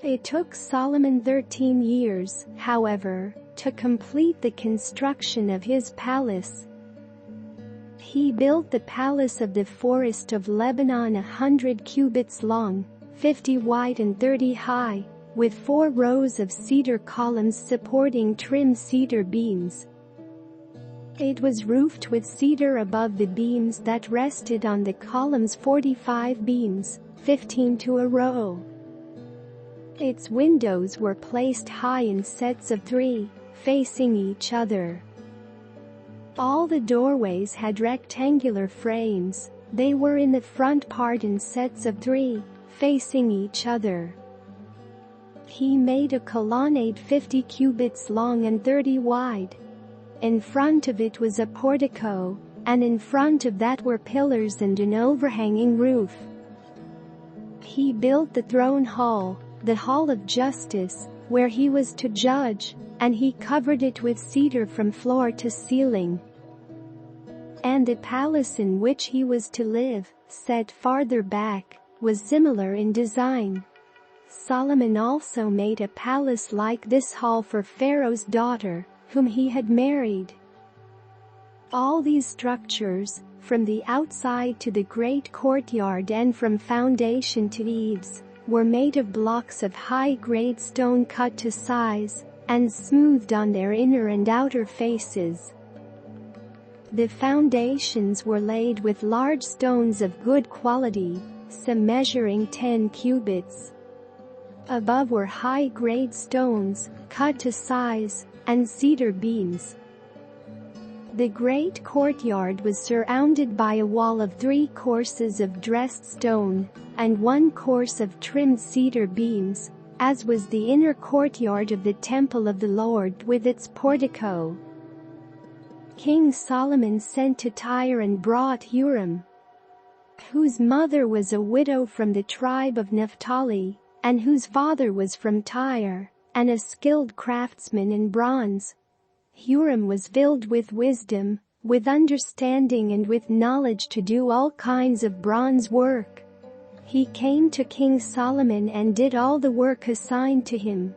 It took Solomon 13 years, however, to complete the construction of his palace. He built the palace of the Forest of Lebanon 100 cubits long, 50 wide and 30 high, with 4 rows of cedar columns supporting trim cedar beams. It was roofed with cedar above the beams that rested on the columns, 45 beams, 15 to a row. Its windows were placed high in sets of 3, facing each other. All the doorways had rectangular frames. They were in the front part in sets of 3, facing each other. He made a colonnade 50 cubits long and 30 wide. In front of it was a portico, and in front of that were pillars and an overhanging roof. He built the throne hall, the hall of justice, where he was to judge, and he covered it with cedar from floor to ceiling. And the palace in which he was to live, set farther back, was similar in design. Solomon also made a palace like this hall for Pharaoh's daughter, whom he had married. All these structures, from the outside to the great courtyard and from foundation to eaves, were made of blocks of high-grade stone cut to size, and smoothed on their inner and outer faces. The foundations were laid with large stones of good quality, some measuring 10 cubits. Above were high-grade stones, cut to size, and cedar beams. The great courtyard was surrounded by a wall of 3 courses of dressed stone, and 1 course of trimmed cedar beams, as was the inner courtyard of the temple of the Lord with its portico. King Solomon sent to Tyre and brought Huram, whose mother was a widow from the tribe of Naphtali, and whose father was from Tyre, and a skilled craftsman in bronze. Huram was filled with wisdom, with understanding and with knowledge to do all kinds of bronze work. He came to King Solomon and did all the work assigned to him.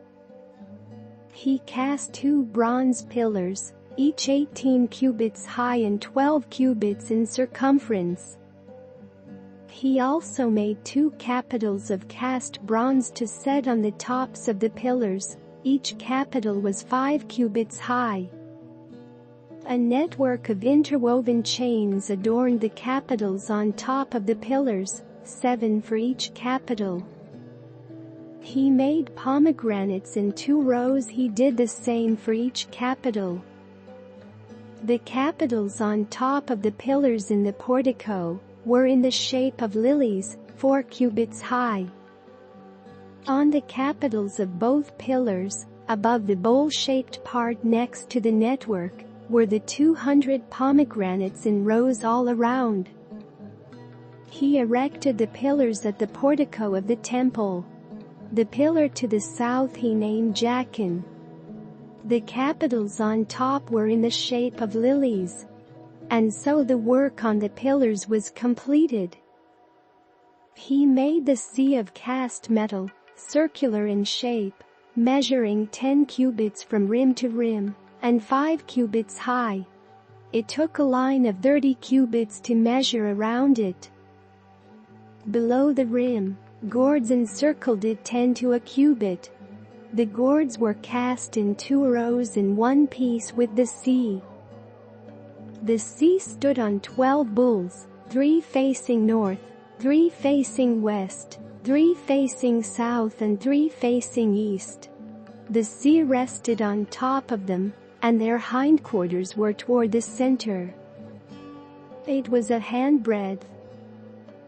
He cast 2 bronze pillars, each 18 cubits high and 12 cubits in circumference. He also made 2 capitals of cast bronze to set on the tops of the pillars. Each capital was 5 cubits high. A network of interwoven chains adorned the capitals on top of the pillars, 7 for each capital. He made pomegranates in 2 rows. He did the same for each capital. The capitals on top of the pillars in the portico were in the shape of lilies, 4 cubits high. On the capitals of both pillars, above the bowl-shaped part next to the network, were the 200 pomegranates in rows all around. He erected the pillars at the portico of the temple. The pillar to the south he named Jachin. The capitals on top were in the shape of lilies. And so the work on the pillars was completed. He made the sea of cast metal, circular in shape, measuring 10 cubits from rim to rim, and 5 cubits high. It took a line of 30 cubits to measure around it. Below the rim, gourds encircled it 10 to a cubit. The gourds were cast in 2 rows in one piece with the sea. The sea stood on 12 bulls, 3 facing north, 3 facing west, 3 facing south and 3 facing east. The sea rested on top of them, and their hindquarters were toward the center. It was a handbreadth.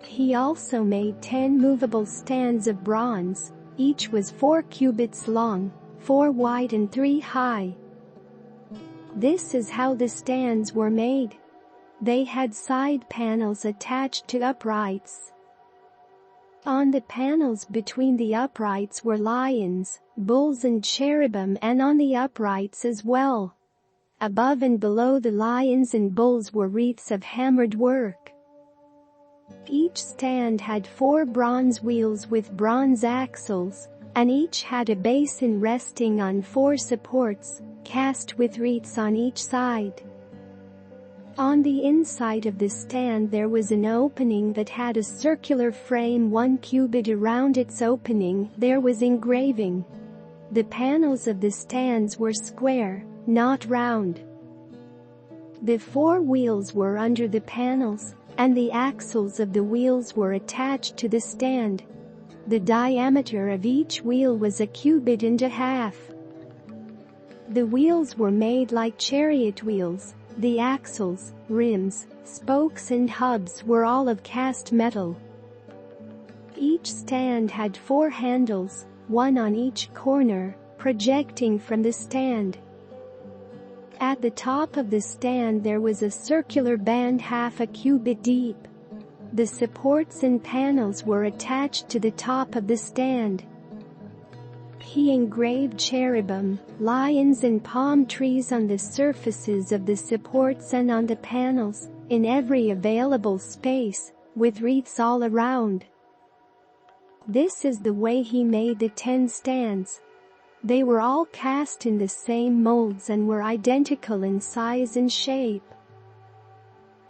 He also made 10 movable stands of bronze. Each was 4 cubits long, 4 wide and 3 high. This is how the stands were made. They had side panels attached to uprights. On the panels between the uprights were lions, bulls and cherubim, and on the uprights as well. Above and below the lions and bulls were wreaths of hammered work. Each stand had 4 bronze wheels with bronze axles, and each had a basin resting on 4 supports, cast with wreaths on each side. On the inside of the stand there was an opening that had a circular frame 1 cubit around its opening. There was engraving. The panels of the stands were square, not round. The 4 wheels were under the panels, and the axles of the wheels were attached to the stand. The diameter of each wheel was a cubit and a half. The wheels were made like chariot wheels. The axles, rims, spokes and hubs were all of cast metal. Each stand had 4 handles, 1 on each corner, projecting from the stand. At the top of the stand there was a circular band half a cubit deep. The supports and panels were attached to the top of the stand. He engraved cherubim, lions and palm trees on the surfaces of the supports and on the panels, in every available space, with wreaths all around. This is the way he made the 10 stands. They were all cast in the same molds and were identical in size and shape.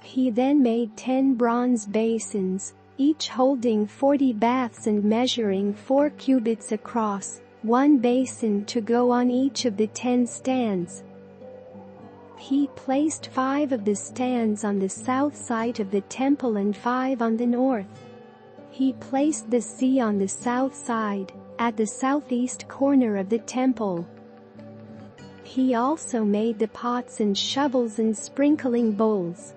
He then made 10 bronze basins, each holding 40 baths and measuring 4 cubits across, 1 basin to go on each of the 10 stands. He placed 5 of the stands on the south side of the temple and 5 on the north. He placed the sea on the south side, at the southeast corner of the temple. He also made the pots and shovels and sprinkling bowls.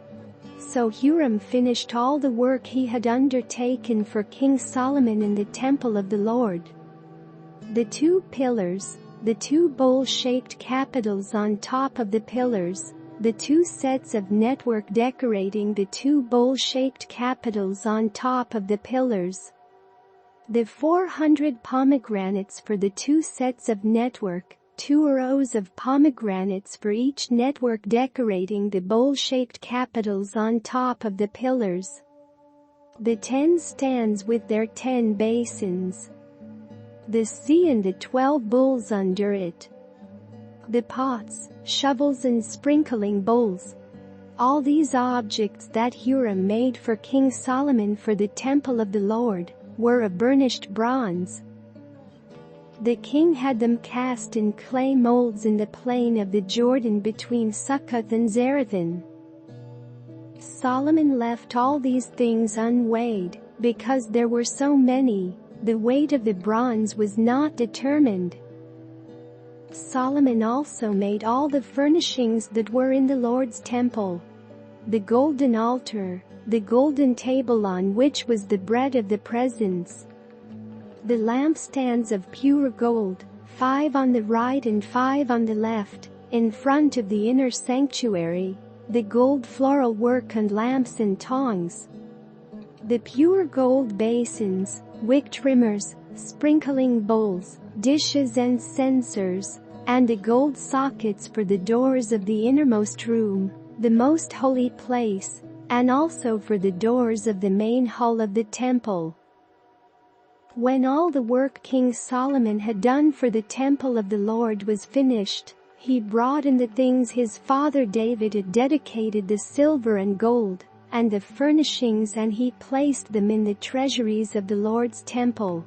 So Huram finished all the work he had undertaken for King Solomon in the temple of the Lord. The 2 pillars, the 2 bowl-shaped capitals on top of the pillars, the 2 sets of network decorating the 2 bowl-shaped capitals on top of the pillars, the 400 pomegranates for the 2 sets of network, 2 rows of pomegranates for each network decorating the bowl-shaped capitals on top of the pillars, the 10 stands with their 10 basins, the sea and the 12 bowls under it, the pots, shovels and sprinkling bowls. All these objects that Huram made for King Solomon for the temple of the Lord were of burnished bronze. The king had them cast in clay molds in the plain of the Jordan between Succoth and Zarethan. Solomon left all these things unweighed, because there were so many. The weight of the bronze was not determined. Solomon also made all the furnishings that were in the Lord's temple: the golden altar, the golden table on which was the bread of the presence, the lampstands of pure gold, 5 on the right and 5 on the left, in front of the inner sanctuary, the gold floral work and lamps and tongs, the pure gold basins, wick trimmers, sprinkling bowls, dishes and censers, and the gold sockets for the doors of the innermost room, the most holy place, and also for the doors of the main hall of the temple. When all the work King Solomon had done for the temple of the Lord was finished, he brought in the things his father David had dedicated, the silver and gold, and the furnishings, and he placed them in the treasuries of the Lord's temple.